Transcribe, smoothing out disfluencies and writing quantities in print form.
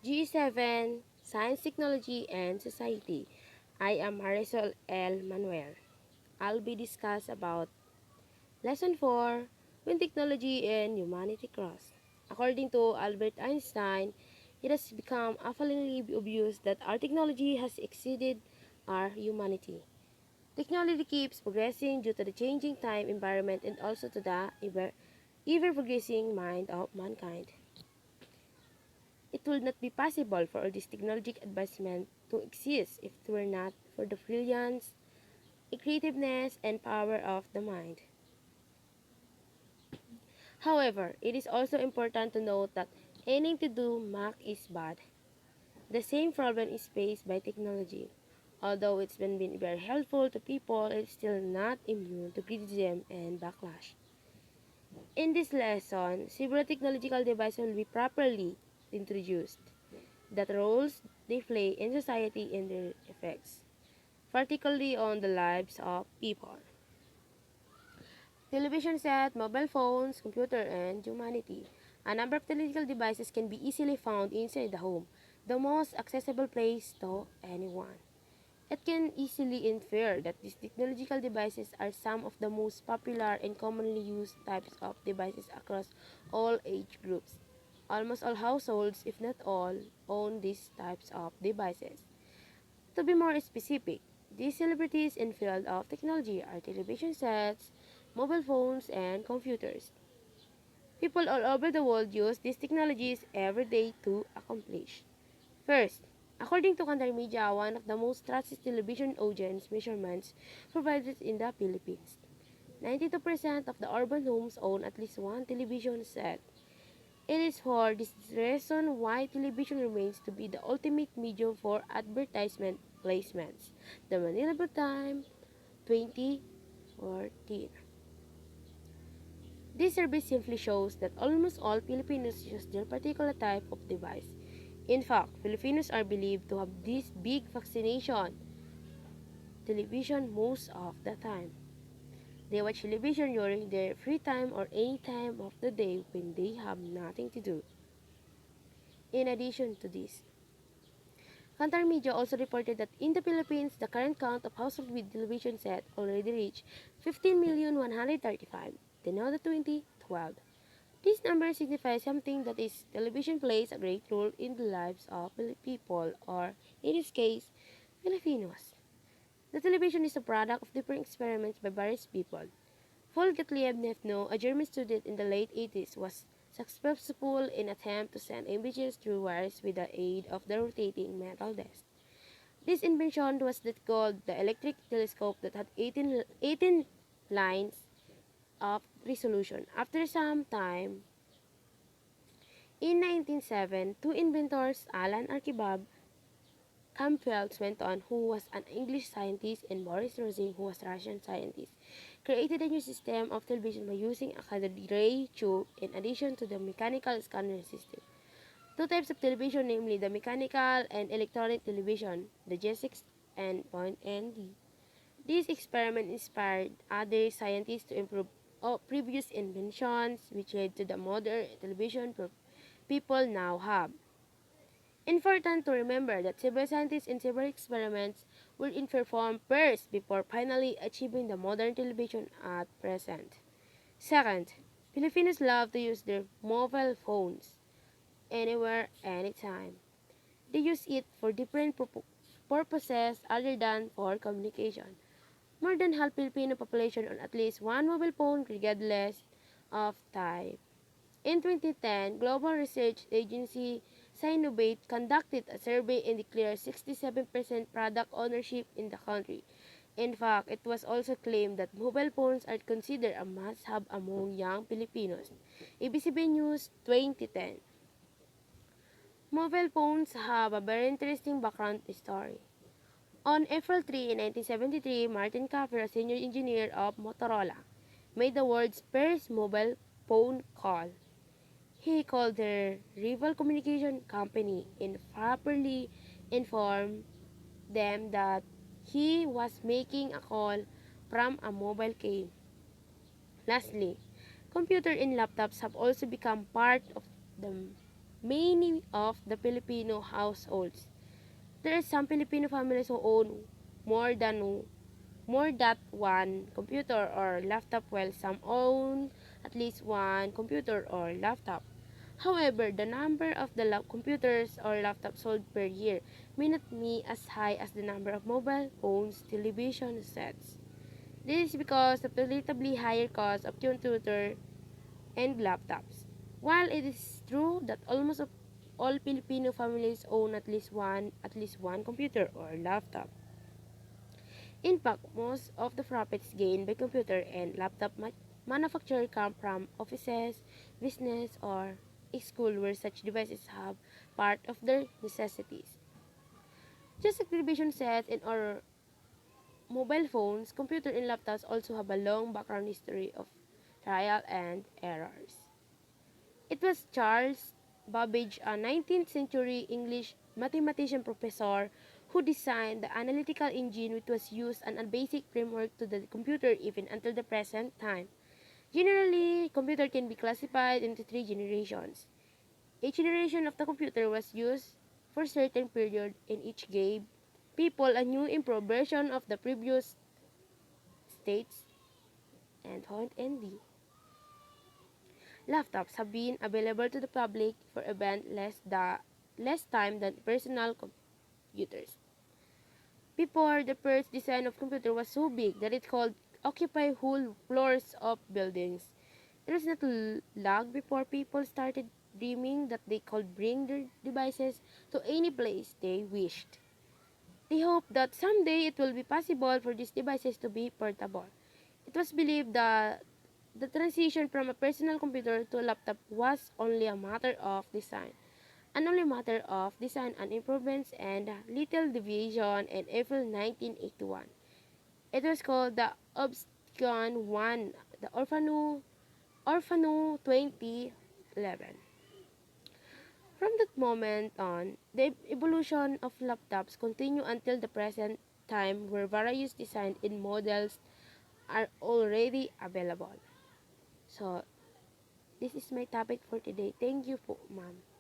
G7 Science, Technology, and Society. I am Marisol L. Manuel. I'll be discuss about Lesson 4 When Technology and Humanity Cross. According to Albert Einstein, it has become appallingly obvious that our technology has exceeded our humanity. Technology keeps progressing due to the changing time environment and also to the ever progressing mind of mankind. It would not be possible for all this technological advancement to exist if it were not for the brilliance, creativeness, and power of the mind. However, it is also important to note that aiming to do Mac is bad. The same problem is faced by technology. Although it's been very helpful to people, it's still not immune to criticism and backlash. In this lesson, several technological devices will be properly introduced, the roles they play in society and their effects, particularly on the lives of people. Television set, mobile phones, computer, and humanity. A number of technological devices can be easily found inside the home, the most accessible place to anyone. It can easily infer that these technological devices are some of the most popular and commonly used types of devices across all age groups. Almost all households, if not all, own these types of devices. To be more specific, these celebrities in field of technology are television sets, mobile phones, and computers. People all over the world use these technologies every day to accomplish. First, according to Kantar Media, one of the most trusted television audience measurements provided in the Philippines. 92% of the urban homes own at least one television set. It is for this reason why television remains to be the ultimate medium for advertisement placements. The Manila Bulletin 2014. This survey simply shows that almost all Filipinos use their particular type of device. In fact, Filipinos are believed to have this big fascination television most of the time. They watch television during their free time or any time of the day when they have nothing to do. In addition to this, Kantar Media also reported that in the Philippines, the current count of households with television set already reached 15,135,000, denoted 2012. This number signifies something that is television plays a great role in the lives of people, or in this case, Filipinos. The television is a product of different experiments by various people. Paul Gottlieb Neffno, a German student in the late 80s, was successful in attempt to send images through wires with the aid of the rotating metal disc. This invention was called the electric telescope that had 18 lines of resolution. After some time, in 1907, two inventors, Alan Archibald Campbell went on, who was an English scientist, and Boris Rosing, who was a Russian scientist, created a new system of television by using a cathode ray tube in addition to the mechanical scanner system. Two types of television, namely the mechanical and electronic television, the G6 and Point ND. This experiment inspired other scientists to improve previous inventions, which led to the modern television people now have. Important to remember that several scientists in several experiments were performed first before finally achieving the modern television at present. Second, Filipinos love to use their mobile phones anywhere, anytime. They use it for different purposes other than for communication. More than half Filipino population on at least one mobile phone regardless of type. In 2010, global research agency Sinovate conducted a survey and declared 67% product ownership in the country. In fact, it was also claimed that mobile phones are considered a must-have among young Filipinos. ABCB News 2010. Mobile phones have a very interesting background story. On April 3, 1973, Martin Kaffer, a senior engineer of Motorola, made the world's first mobile phone call. He called their rival communication company and properly informed them that he was making a call from a mobile game. Lastly, computer and laptops have also become part of them. many of the Filipino households. There are some Filipino families who own more than more than one computer or laptop, while some own at least one computer or laptop. However, the number of the computers or laptops sold per year may not be as high as the number of mobile phones, television sets. This is because of the relatively higher cost of computer and laptops. While it is true that almost all Filipino families own at least one computer or laptop. In fact, most of the profits gained by computer and laptop manufacture come from offices, business, or a school where such devices have part of their necessities. Just like television sets and or mobile phones, computer and laptops also have a long background history of trial and errors. It was Charles Babbage, a 19th century English mathematician professor, who designed the analytical engine which was used as a basic framework to the computer even until the present time. Generally, computer can be classified into three generations. Each generation of the computer was used for a certain period and each gave people a new improved version of the previous states and point ND. Laptops have been available to the public for event less time than personal computers. Before, the first design of computer was so big that it could occupy whole floors of buildings. It was not long before people started dreaming that they could bring their devices to any place they wished. They hoped that someday it will be possible for these devices to be portable. It was believed that the transition from a personal computer to a laptop was only a matter of design. An only matter of design and improvements and little deviation in April 1981. It was called the Obscon 1, the Orfano 2011. From that moment on, the evolution of laptops continued until the present time where various designs and models are already available. So, this is my topic for today. Thank you po, ma'am.